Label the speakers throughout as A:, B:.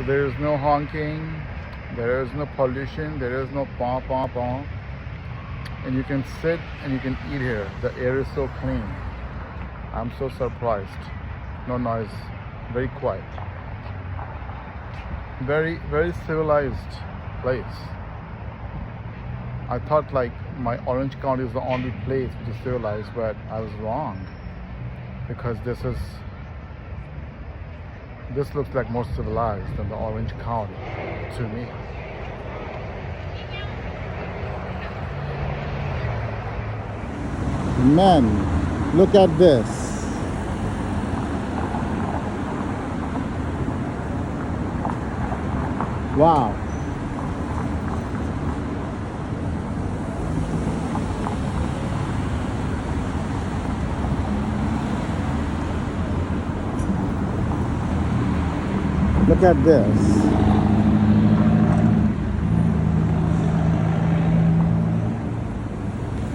A: So there is no honking, there is no pollution, there is no pom pom pom. And you can sit and you can eat here. The air is so clean. I'm so surprised. No noise, very quiet. Very, very civilized place. I thought like my Orange County is the only place which is civilized, but I was wrong. Because this looks like more civilized than the Orange County to me. Man, look at this. Wow. Look at this.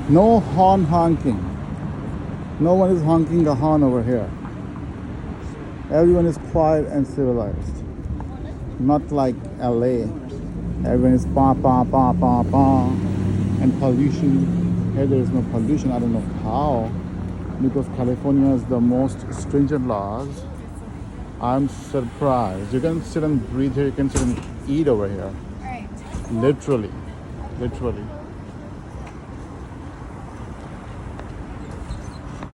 A: No horn honking. No one is honking a horn over here. Everyone is quiet and civilized. Not like LA. Everyone is pa pa pa pa pa. And pollution. Here there is no pollution. I don't know how. Because California has the most stringent laws. I'm surprised. You can sit and breathe here. You can sit and eat over here.
B: All right.
A: Literally. Literally.